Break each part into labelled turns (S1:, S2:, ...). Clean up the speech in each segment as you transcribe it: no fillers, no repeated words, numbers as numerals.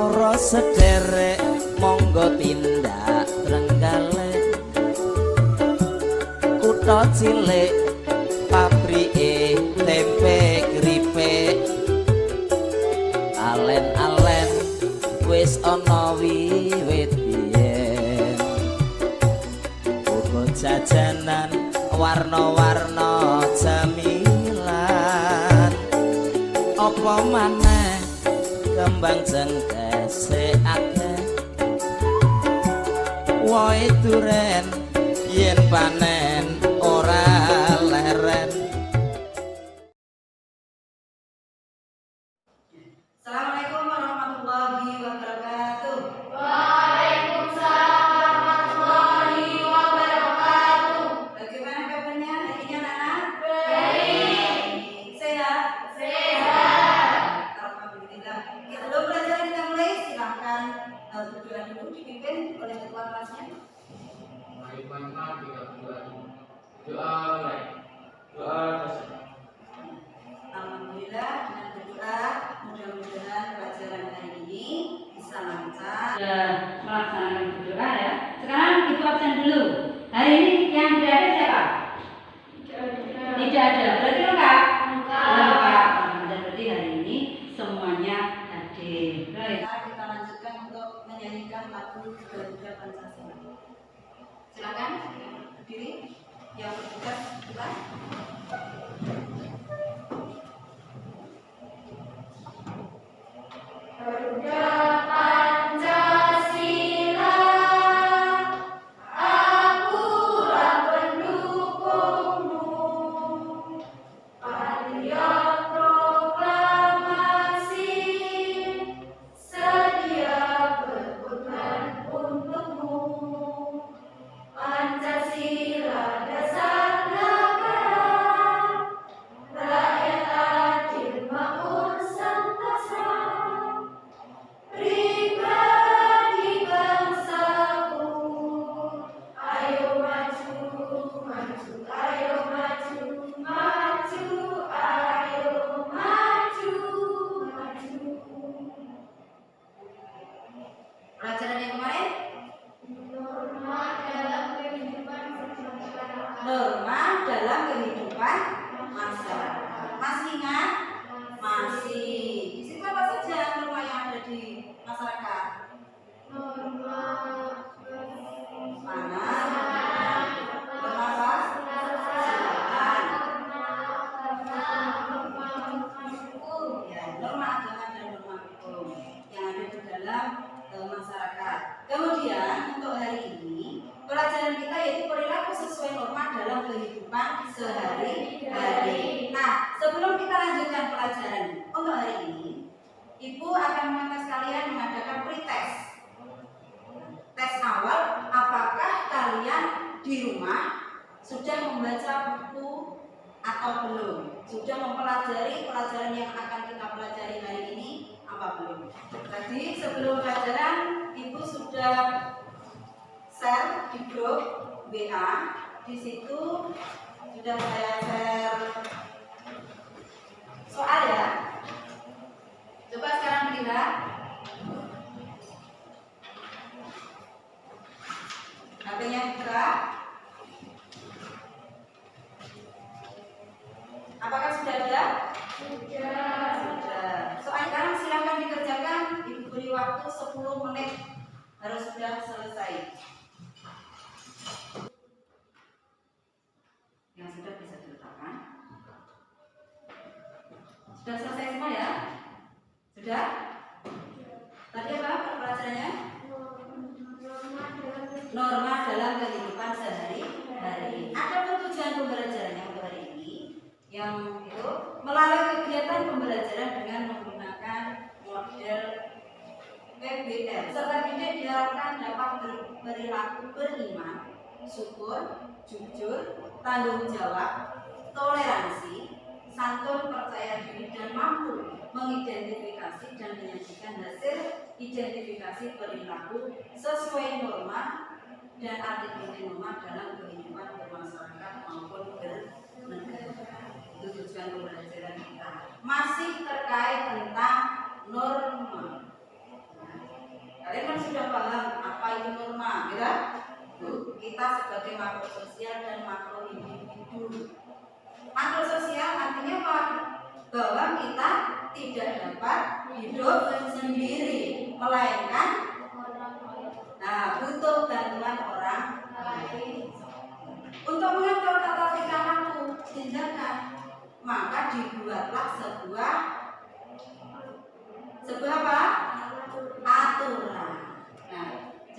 S1: para sederek monggo tindak Trenggalek kutha cilik pabrike tempe kripik alen-alen wis ana wiwit biyen uga jajanan warna-warna camilan apa maneh kembang jengkes akeh wohe duren yen panen ora leren.
S2: Assalamualaikum warahmatullahi wabarakatuh.
S3: Waalaikumsalam warahmatullahi wabarakatuh.
S2: Bagaimana kabarnya hari ini anak-anak?
S3: Baik.
S2: Sehat?
S3: Sehat.
S2: Alhamdulillah. Sebelum pelajaran kita mulai, silakan berdoa dulu dipimpin oleh ketua kelasnya.
S4: Mari Fatihah 32. Doa mulai. Doa
S2: Alhamdulillah dengan berdoa mudah-mudahan pelajaran hari ini bisa lancar.
S5: Sudah melaksanakan berdoa ya. Sekarang ibu absen dulu. Hari ini yang tidak ada siapa? Tidak ada. Berarti lengkap? Lengkap. Dan berarti hari ini semuanya hadir. Baik.
S2: Kita lanjutkan untuk menyanyikan lagu Garuda Pancasila. Silakan berdiri yang bertugas kita.
S3: Garuda Pancasila, akulah pendukungmu. Patriot proklamasi, sedia berkorban untukmu. Pancasila dasar negara, rakyat adil makmur sentosa. Pribadi bangsaku, ayo maju, maju, ayo maju, maju, ayo maju, maju.
S2: Pelajaran yang kemarin
S3: Norma dalam kehidupan masyarakat.
S2: norma dalam kehidupan masyarakat. Masih ingat? Masih. Di situ apa saja norma yang ada di masyarakat?
S3: Norma
S2: Mana? Norma apa? Silakan. Ya, norma agama dan norma hukum yang ada di dalam masyarakat. Kemudian untuk hari ini pelajaran kita yaitu perilaku sesuai norma dalam kehidupan sehari-hari. Nah, sebelum kita lanjutkan pelajaran untuk hari ini, Ibu akan meminta kalian mengadakan pretest. Tes awal, apakah kalian di rumah sudah membaca buku atau belum? Sudah mempelajari pelajaran yang akan kita pelajari hari ini apa belum? Tadi sebelum pelajaran Ibu sudah share di grup WA. Di situ sudah saya share soal ya. Coba sekarang lihat. HP-nya buka. Apakah sudah ada? Sudah. Soal sekarang silakan dikerjakan. Ibu beri waktu 10 menit harus sudah selesai. Yang sudah bisa diletakkan. Sudah selesai semua ya? Sudah? Tadi apa pelajarannya? Norma dalam kehidupan sehari-hari. Ada tujuan pembelajarannya untuk hari ini, yang itu melalui kegiatan pembelajaran dengan menggunakan model PBL. Peserta didik diharapkan dapat berperilaku beriman, syukur, jujur, tanggung jawab, toleransi, santun, percaya diri, dan mampu mengidentifikasi dan menyajikan hasil identifikasi perilaku sesuai norma dan arti penting norma dalam kehidupan bermasyarakat maupun bernegara. Itu tujuan pembelajaran kita. Masih terkait tentang norma. Nah, hidup sendiri, melainkan butuh bantuan orang lain. Untuk mengatur tata tingkah laku tindakan, maka dibuatlah sebuah apa? Aturan. Nah,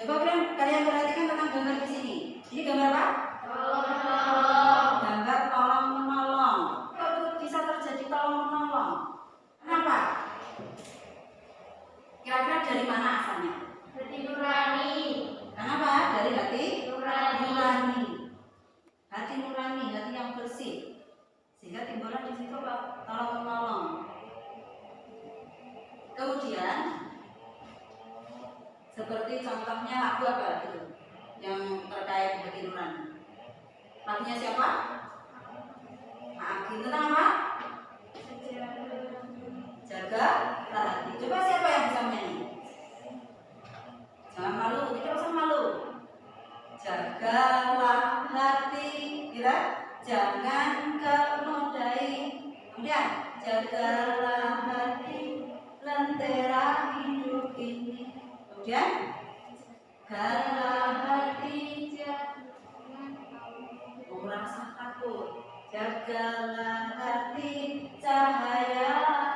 S2: coba kalian perhatikan tentang gambar di sini. Ini gambar apa? Gambar tolong menolong. Kok bisa terjadi tolong menolong? Kenapa? Kira-kira dari mana asalnya?
S3: Hati nurani.
S2: Kenapa? Dari hati
S3: Nurani.
S2: Hati nurani, hati yang bersih. Sehingga timbullah di situ apa? Tolong menolong. Kemudian seperti contohnya lagu apa itu yang terkait hati nurani? Lagunya siapa? Agin, tentang apa? Jaga hati. Coba siapa yang bisa menyanyi? Jangan malu, tidak usah malu. Jagalah hati, kira jangan kau nodai. Kemudian jagalah hati, lentera hidup ini. Kemudian jagalah hati, rasa takut. Jagalah hati, cahaya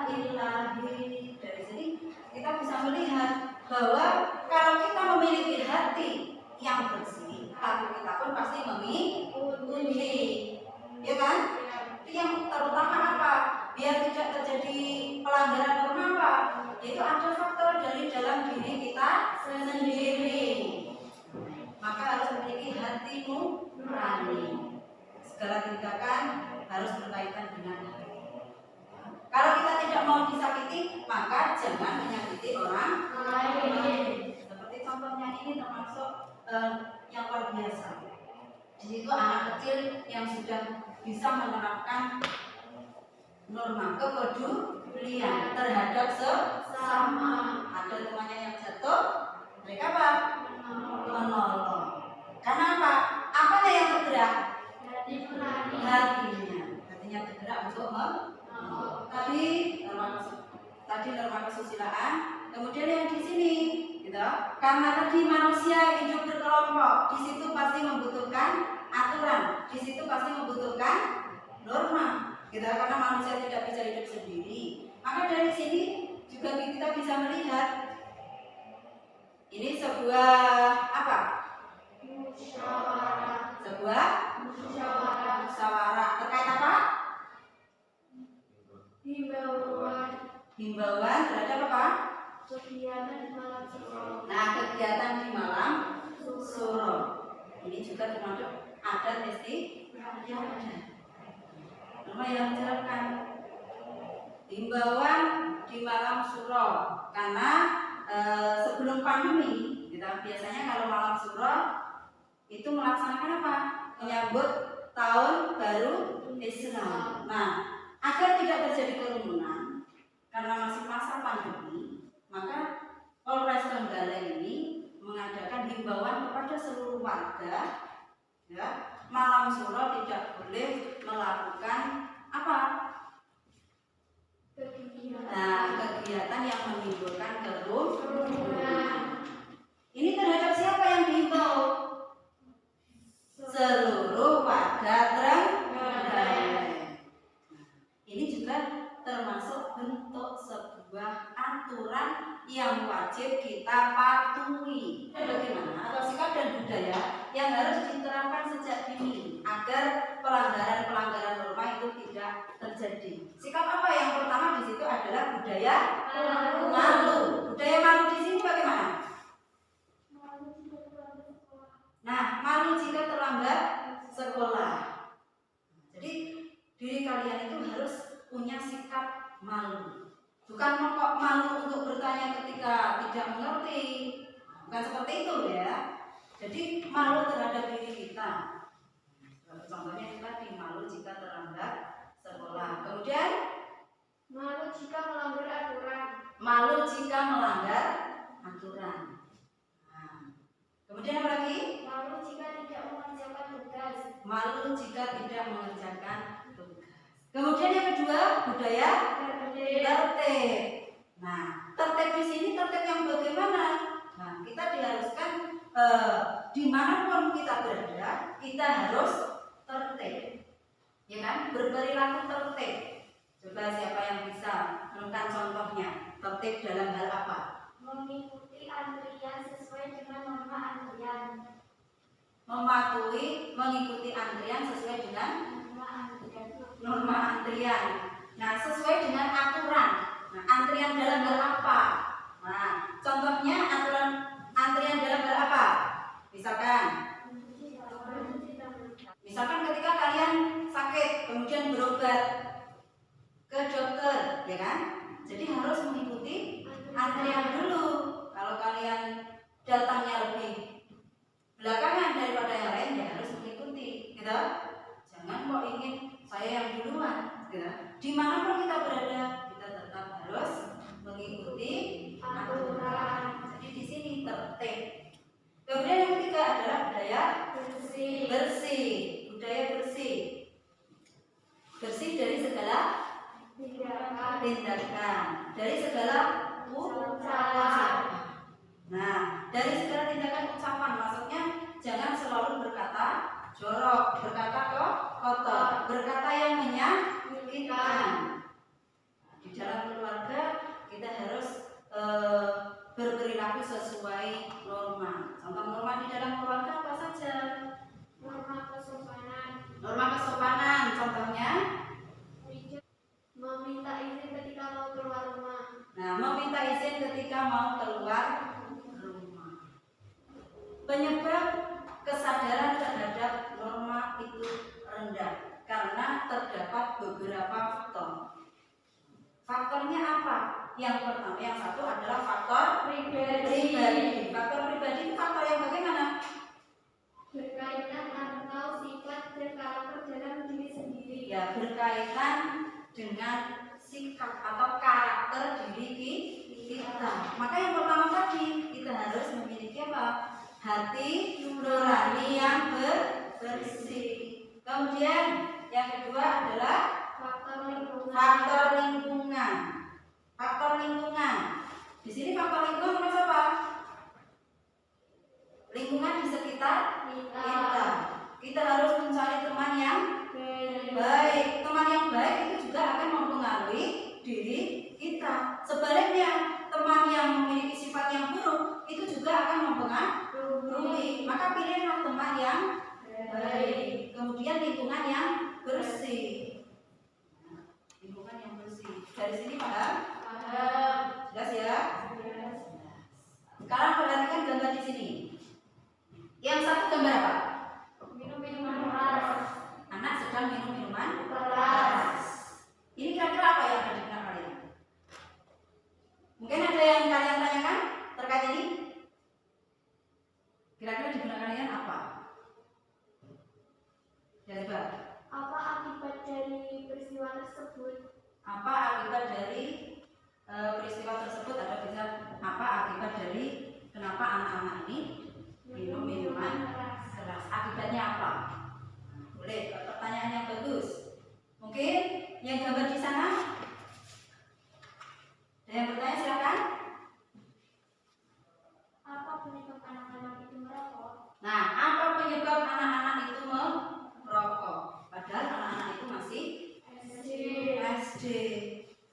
S2: ilahi. Dari sini kita bisa melihat bahwa kalau kita memiliki hati yang bersih, laku kita pun pasti memiliki, ya kan? Itu yang terutama apa? Biar tidak terjadi pelanggaran norma apa? Yaitu ada faktor dari dalam diri kita sendiri. Maka harus memiliki hati nurani. Segala tindakan harus berkaitan dengan hati. Kalau kita tidak mau disakiti, maka jangan menyakiti orang lain. Seperti contohnya ini termasuk yang luar biasa. Di situ anak kecil yang sudah bisa menerapkan norma kepedulian terhadap sesama. Ada temannya yang jatuh, mereka apa? Menolong. Karena apa? Apanya yang bergerak? Hatinya bergerak untuk tadi norma kesusilaan. Kemudian yang di sini, gitu. Karena tadi manusia hidup berkelompok, di situ pasti membutuhkan aturan, di situ pasti membutuhkan norma, gitu. Karena manusia tidak bisa hidup sendiri. Maka dari sini juga kita bisa melihat ini sebuah apa? Sebuah musyawarah terkait apa? Himbauan terhadap apa?
S3: Kegiatan di malam suro.
S2: Nah, kegiatan di malam suro ini juga termasuk adat istiadat. Nama yang menjelaskan himbauan di malam suro karena sebelum pandemi, kita biasanya kalau malam suro itu melaksanakan apa? Menyambut tahun baru Islam. Nah, agar tidak terjadi kerumunan karena masih masa pandemi, maka Polres Trenggalek ini mengadakan himbauan kepada seluruh warga, ya, malam suro tidak boleh melakukan apa? Kegiatan yang menimbulkan kerumunan. Ini terhadap siapa yang dihimbau? Seluruh warga Trenggalek. Ini juga termasuk bentuk sebuah aturan yang wajib kita patuhi. Bagaimana? Atau sikap dan budaya yang harus diterapkan sejak dini agar pelanggaran-pelanggaran norma itu tidak terjadi. Sikap apa yang pertama di situ adalah budaya malu. Budaya malu di sini bagaimana? Nah, malu jika terlambat sekolah. Jadi diri kalian itu harus punya sikap malu. Bukan kok malu untuk bertanya ketika tidak mengerti. Bukan seperti itu ya. Jadi malu terhadap diri kita. Contohnya tadi malu jika terlambat sekolah. Kemudian
S3: Malu jika melanggar aturan.
S2: malu jika melanggar aturan. Nah, kemudian apa lagi?
S3: Malu jika tidak mengerjakan tugas.
S2: Malu jika tidak mengerjakan tugas. Kemudian yang kedua, budaya tertib. Nah, tertib di sini tertib yang bagaimana? Nah, kita diharuskan dimanapun kita berada, kita harus tertib, ya kan? Berperilaku tertib. Coba siapa yang bisa menemukan contohnya? Tertib dalam hal apa?
S3: Mengikuti antrian sesuai dengan norma antrian.
S2: Mengikuti antrian sesuai dengan
S3: Norma antrian.
S2: norma antrian. Nah, sesuai dengan aturan. Nah, antrian dalam hal apa? Nah, contohnya aturan antrian dalam hal apa? Misalkan ketika kalian sakit, kemudian berobat ke dokter, ya kan? Jadi harus mengikuti antrian dulu. Kalau kalian datangnya lebih belakangan daripada yang lain, ya harus mengikuti, gitu. Jangan kok ingin saya yang duluan, gitu. Dimanapun kita berada, kita tetap harus mengikuti aturan. Jadi di sini tertib. Kemudian yang ketiga adalah budaya bersih. Budaya bersih. Bersih dari segala tindakan, dari segala ucapan. Nah, dari segala tindakan ucapan maksudnya jangan selalu berkata jorok, berkata kotor, berkata yang menyakitkan. Di dalam keluarga kita harus berperilaku sesuai norma. Contoh norma di dalam keluarga apa saja? Norma kesopanan contohnya
S3: meminta izin ketika mau keluar rumah.
S2: Nah, meminta izin ketika mau keluar rumah. Penyebab kesadaran terhadap norma itu rendah karena terdapat beberapa faktor. Faktornya apa? Yang pertama, yang satu adalah faktor pribadi. Faktor pribadi itu faktor yang bagaimana?
S3: Berkaitan atau sifat dan karakter dalam diri sendiri.
S2: Ya, berkaitan dengan sikap atau karakter diri kita. Maka yang pertama tadi kita harus memiliki apa? Hati nurani yang bersih. Kemudian yang kedua adalah
S3: Faktor lingkungan.
S2: faktor lingkungan. Faktor lingkungan. Di sini faktor lingkungan apa? Apa? Lingkungan di sekitar kita. Kita harus mencari teman yang baik. Teman yang baik itu juga akan mempengaruhi diri kita. Sebaliknya, teman yang memiliki sifat yang buruk itu juga akan mempengaruhi. Maka pilihlah teman yang baik. Kemudian lingkungan yang bersih. Lingkungan yang bersih. Dari sini paham? Jelas ya? Sekarang perhatikan gambar di sini. Yang satu gambar apa?
S3: Minum minuman keras.
S2: Anak sedang minum minuman
S3: Keras.
S2: Ini kira-kira apa yang ada di benak kalian? Mungkin ada yang kalian tanyakan terkait ini? Kira-kira di benak kalian apa? Ya, coba.
S3: Apa akibat dari peristiwa tersebut?
S2: Apa akibat dari peristiwa tersebut? Ada bisa apa akibat dari kenapa anak-anak ini minum minuman keras? Akibatnya apa? Boleh, pertanyaan yang bagus. Mungkin yang gambar di sana? Ada yang bertanya silakan.
S3: Apa penyebab anak-anak itu merokok?
S2: Nah, apa penyebab anak-anak itu merokok? Padahal anak-anak itu masih SD.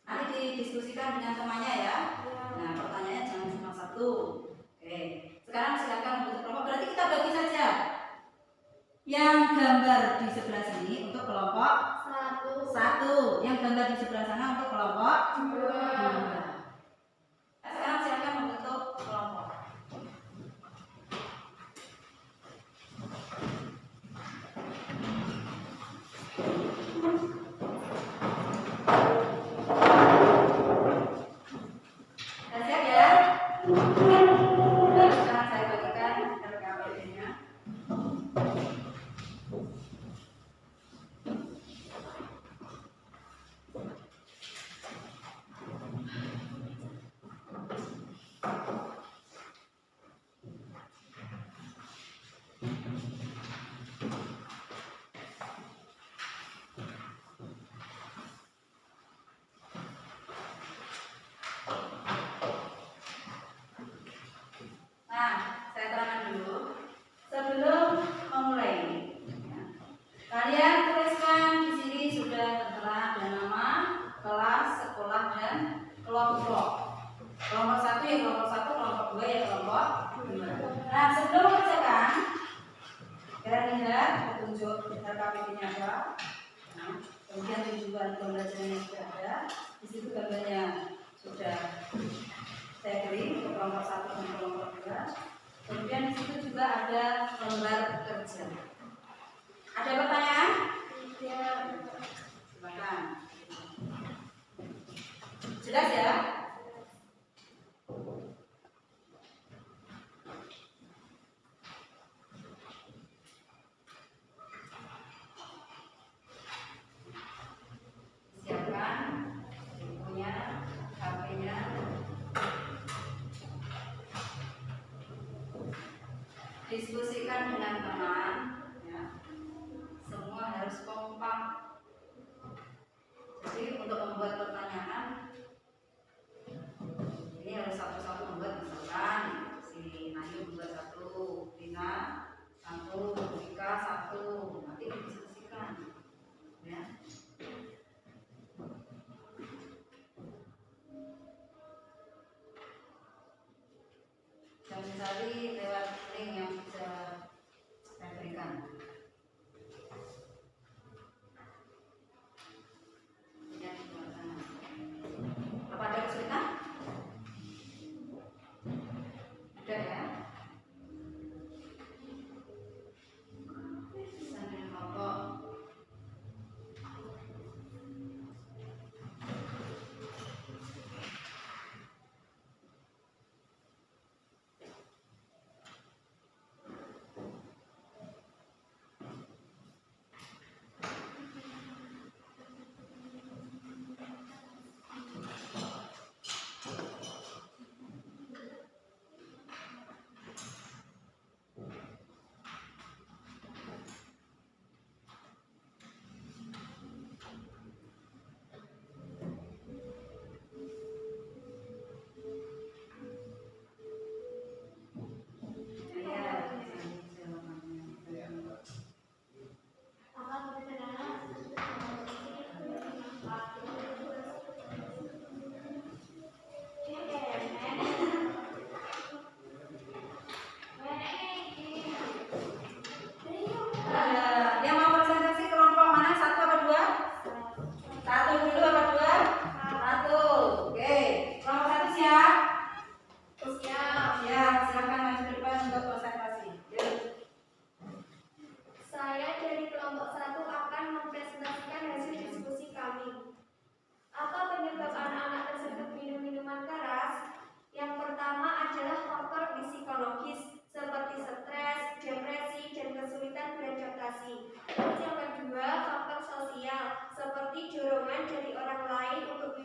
S2: Nanti didiskusikan dengan temannya ya. Nah, pertanyaannya jangan cuma satu. Oke. Sekarang silakan untuk kelompok. Berarti kita bagi saja. Yang gambar di sebelah sini untuk kelompok 1. Yang gambar di sebelah sana untuk kelompok 2. Sekarang silakan membentuk kelompok. Sudah siap ya? Sekarang saya bagikan rekamannya. apa? Nah, kemudian tujuan pembelajarannya sudah ada. Di situ gambarnya sudah saya beri untuk kelompok 1 dan kelompok 2. Kemudian di situ juga ada lembar kerja. Ada pertanyaan?
S3: Tidak.
S2: Silakan. Jelas ya? Siapkan bukunya, HP-nya. Diskusikan dengan teman, ya. Semua harus kompak. Jadi untuk membuat pertanyaan ini harus satu-satu membuat, misalkan si Nayu membuat 1, Tina 1, Rika 1, nanti didiskusikan, ya. Dan mencari lewat link yang bisa saya berikan. Apa ada kesulitan? Ada ya? Sambil kelompok. Yang mau presentasi kelompok mana? 1 apa 2? 1 dulu apa 2? 1. Oke. Kelompok 1 siap?
S3: Siap.
S2: Siap. Silakan maju ke depan untuk presentasi. Yuk.
S3: Saya dari kelompok 1 akan mempresentasikan hasil diskusi kami. Apa penyebab anak-anak tersebut minum minuman keras? Yang pertama adalah faktor psikologis seperti stres, depresi, dan kesulitan beradaptasi. Terus yang kedua, faktor sosial seperti dorongan dari orang lain untuk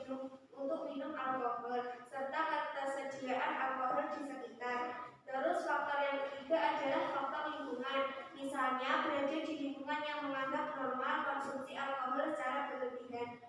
S3: minum alkohol serta ketersediaan alkohol di sekitar. Terus faktor yang ketiga adalah faktor lingkungan. Misalnya berada di lingkungan yang menganggap normal konsumsi alkohol secara berlebihan.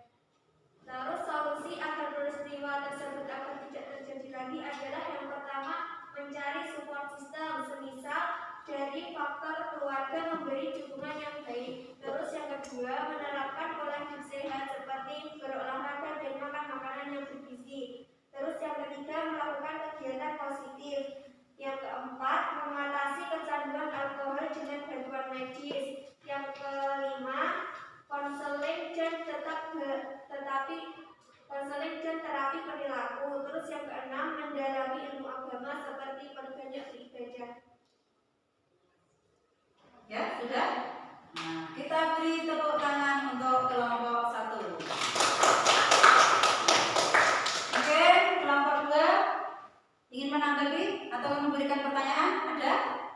S3: Terus solusi agar peristiwa tersebut agar tidak terjadi lagi adalah yang pertama mencari support system, semisal dari faktor keluarga memberi dukungan yang baik. Terus yang kedua menerapkan pola hidup sehat seperti berolahraga dan makan makanan yang bergizi. Terus yang ketiga melakukan kegiatan positif. Yang keempat mengatasi kecanduan alkohol dengan bantuan medis. Yang kelima konseling dan terapi perilaku. Terus yang keenam mendalami ilmu agama seperti perbanyak beribadah.
S2: Ya, sudah? Nah, kita beri tepuk tangan untuk kelompok 1. Oke, kelompok 2 ingin menanggapi atau memberikan pertanyaan? Ada?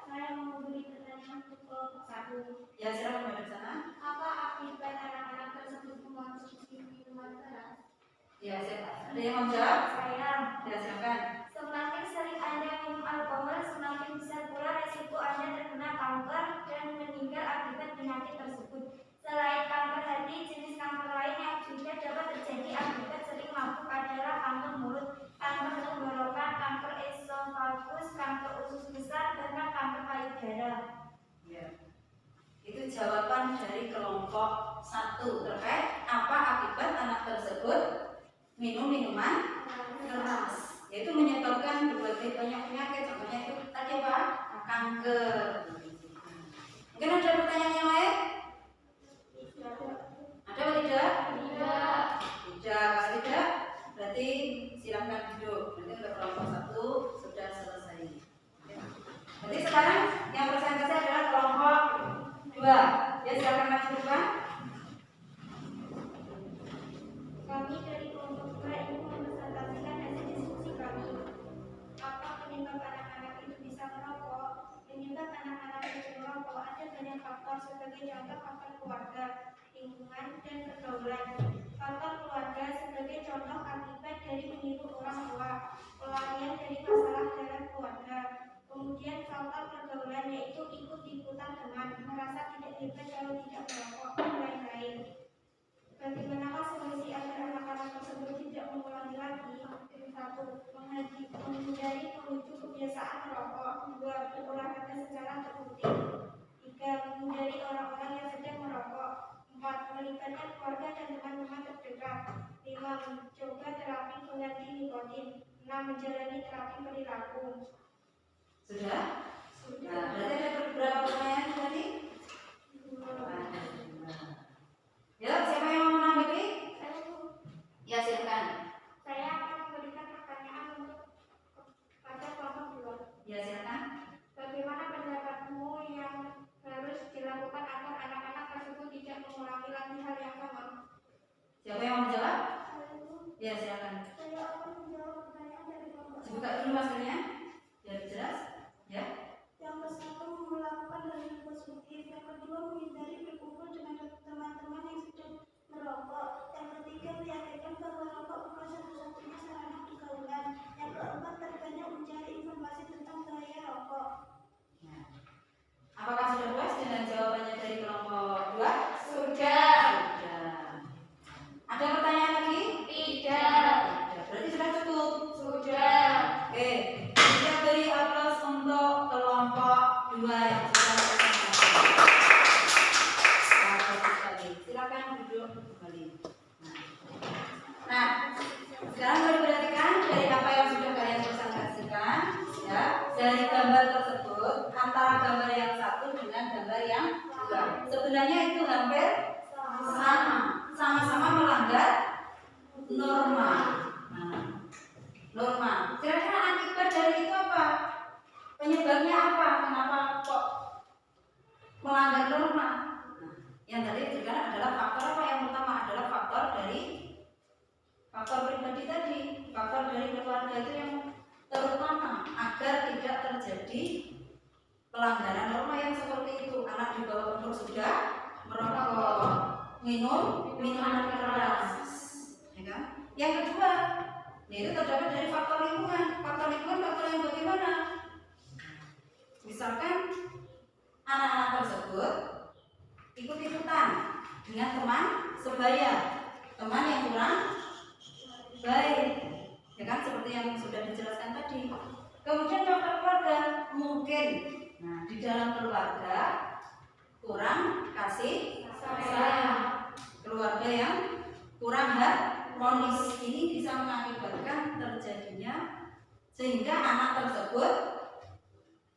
S3: Saya mau memberi pertanyaan untuk kelompok 1.
S2: Ya, silakan dari sana.
S3: Apa akibat anak-anak tersebut mengonsumsi minuman keras?
S2: Ya, siapa? Ada yang mau jawab?
S3: Saya.
S2: Ya, silakan.
S3: Semakin sering Anda minum alkohol, semakin besar pula resiko Anda terkena kanker dan meninggal akibat penyakit tersebut. Selain kanker hati, jenis kanker lain yang juga dapat terjadi akibat sering mabuk adalah kanker mulut, kanker tenggorokan, kanker esofagus, kanker usus besar, dan kanker payudara.
S2: Ya. Itu jawaban dari kelompok 1 terkait apa akibat anak tersebut minum minuman keras. Yaitu menyebabkan berbagai banyak penyakit, contohnya itu tadi apa? Kanker. Mungkin ada pertanyaan yang lain?
S3: sebagai contoh faktor keluarga, lingkungan, dan pergaulan. Faktor keluarga sebagai contoh akibat dari meniru orang tua, pelarian dari masalah dalam keluarga. Kemudian faktor pergaulan yaitu ikut-ikutan teman, merasa tidak hebat kalau tidak merokok, dan lain-lain. Bagaimanakah solusi agar anak-anak tersebut tidak mengulangi lagi? 1. Menghindari menuju kebiasaan merokok. 2. Berolahraga secara terrutin. 3. Menghindari orang-orang yang sedang merokok. 4. Melibatkan keluarga dan teman-teman terdekat. 5. Mencoba terapi pengganti nikotin. 6. Menjalani terapi perilaku.
S2: Sudah? Nah, berarti ada beberapa pertanyaan tadi? Ya, siapa yang mau menanggapi? Ya, silakan.
S3: Saya akan memberikan pertanyaan untuk pada kelompok 2.
S2: Ya, silakan.
S3: Bagaimana pendapatmu yang harus dilakukan agar anak-anak tersebut tidak mengulangi lagi hal yang sama?
S2: Siapa yang mau menjawab? Ya, silakan.
S3: Saya akan menjawab pertanyaan dari kelompok
S2: Dibuka dulu maskernya, biar jelas. Ya.
S3: Yang ke-1 melakukan hal yang positif. Yang kedua menghindari berkumpul dengan teman-teman yang sedang merokok. Yang ketiga meyakinkan bahwa rokok bukan satu-satunya sarana pergaulan. Yang keempat terbanyak mencari informasi tentang bahaya rokok.
S2: Nah, apakah sudah puas dengan jawabannya dari kelompok 2?
S3: Sudah.
S2: Sudah. Ada pertanyaan lagi?
S3: Tidak.
S2: Berarti sudah cukup.
S3: Sudah.
S2: Oke, kita beri aplaus untuk kelompok 2 yang sudah selesai. Bagus sekali. Silakan duduk kembali. Nah, sekarang boleh perhatikan dari apa yang sudah kalian presentasikan, ya. Dari gambar tersebut, antara gambar yang satu dengan gambar yang 2, sebenarnya itu hampir sama-sama melanggar norma. Norma. Kira-kira akibat dari itu apa? Penyebabnya apa? Kenapa kok melanggar norma? Yang tadi diberikan adalah faktor apa? Yang pertama adalah faktor dari faktor pribadi tadi, faktor dari keluarga itu yang terutama agar tidak terjadi pelanggaran norma yang seperti itu. Anak di bawah umur sudah merokok, minum minuman keras, ya kan? Yang kedua, yaitu terdapat dari faktor lingkungan. Faktor lingkungan, faktor yang bagaimana? Misalkan anak-anak tersebut ikut-ikutan dengan teman sebaya, teman yang kurang baik, ya kan, seperti yang sudah dijelaskan tadi. Kemudian faktor keluarga, mungkin, nah, di dalam keluarga kurang kasih sayang, keluarga yang kurang harmonis, ini bisa mengakibatkan terjadinya sehingga anak tersebut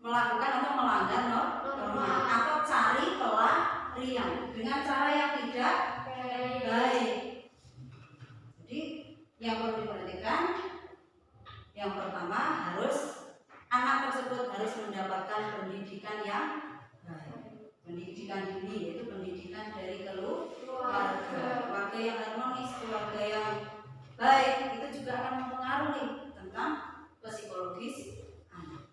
S2: melakukan atau melanggar norma atau cari pelarian dengan cara yang tidak baik. Jadi yang perlu diperhatikan, yang pertama harus anak tersebut harus mendapatkan pendidikan yang baik, pendidikan dini, yaitu pendidikan dari keluarga yang harmonis, keluarga yang baik. Itu juga akan mempengaruhi tentang psikologis anak.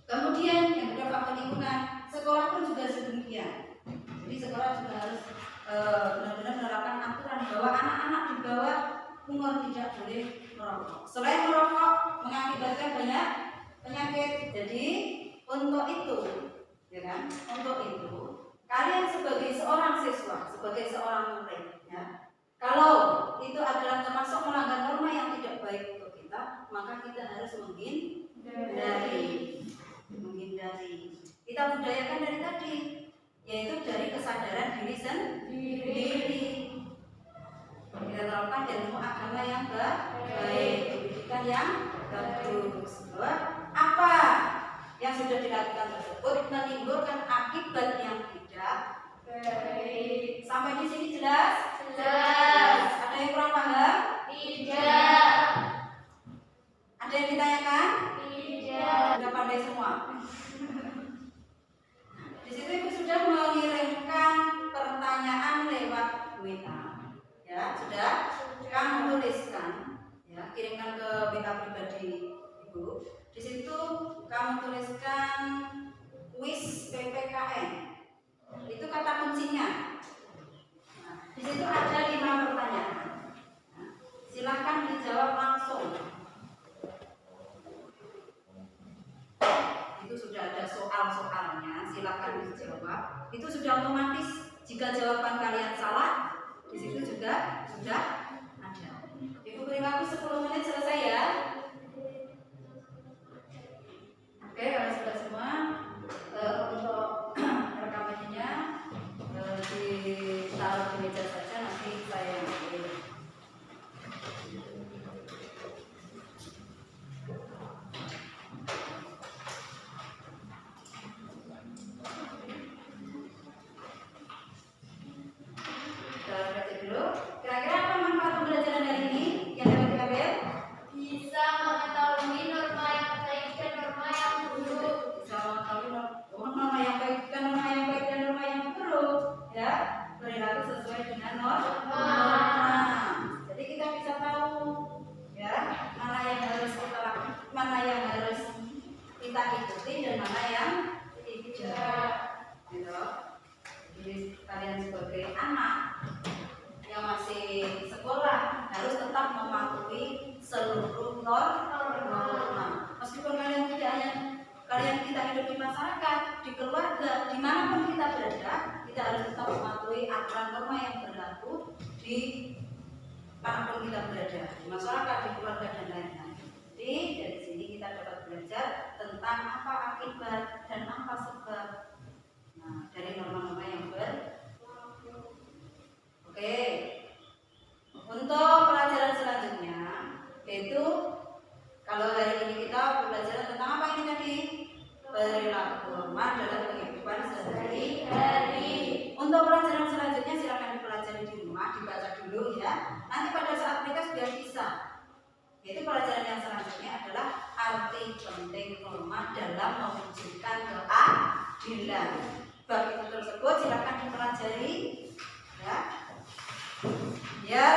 S2: Kemudian yang kedua faktor lingkungan, sekolah pun juga sedemikian. Jadi sekolah juga harus benar-benar menerapkan aturan bahwa anak-anak di bawah umur tidak boleh merokok. Selain merokok mengakibatkan banyak penyakit. Jadi untuk itu, ya kan? Untuk itu kalian sebagai seorang siswa, sebagai seorang murid, ya, kalau itu adalah termasuk melanggar norma yang tidak baik untuk kita, maka kita harus menghindari. Kita budayakan dari tadi, yaitu dari kesadaran diri sendiri. Kita terapkan ilmu agama yang baik, pendidikan yang bagus. Bahwa apa yang sudah dilakukan tersebut menimbulkan akibat yang tidak baik. Sampai di sini jelas? Jelas. Ada yang kurang paham? Tidak. Ada yang ditanyakan? Tidak. Sudah pandai semua. Di situ Ibu sudah mengirimkan pertanyaan lewat WA. Ya, sudah? Kamu tuliskan, ya, kirimkan ke WA pribadi Ibu. Di situ kamu tuliskan kuis PPKN 5 kuncinya. Nah, di situ ada 5 pertanyaan. Nah, silakan dijawab langsung. Itu sudah ada soal-soalnya, silakan dijawab. Itu sudah otomatis. Jika jawaban kalian salah, di situ juga sudah ada. Ibu beri waktu 10 menit selesai ya. Oke, kalau sudah semua, untuk rekamannya ditaruh di meja saja, nanti saya yang ambil. Kita baca dulu. Kira-kira apa manfaat pembelajaran hari ini yang dapat diambil?
S3: Bisa mengetahui norma yang baik dan norma yang buruk.
S2: Bisa mengetahui norma yang baik dan norma yang buruk, ya, perilaku sesuai dengan norma. Jadi kita bisa tahu, ya, mana yang harus kita lakukan, mana yang harus kita ikuti dan mana yang tidak. Gitu. Jadi kalian sebagai anak yang masih sekolah harus tetap mematuhi seluruh norma. Meskipun kalian tidak hanya kita hidup di masyarakat, di keluarga, dimanapun kita berada, kita harus tetap mematuhi aturan norma yang berlaku di manapun kita berada, di masyarakat, di keluarga dan lain-lain. Jadi dari sini kita dapat belajar tentang apa akibat dan apa sebab. Nah, dari norma-norma yang berlaku. Oke. Untuk pelajaran selanjutnya, yaitu kalau hari ini kita belajar tentang apa ini tadi? Perilaku norma dalam kehidupan sehari-hari. Untuk pelajaran selanjutnya silakan dipelajari di rumah, dibaca dulu ya. Nanti pada saat mereka sudah bisa. Yaitu pelajaran yang selanjutnya adalah arti penting norma dalam mewujudkan keadilan. Bab itu tersebut silakan dipelajari ya. Biar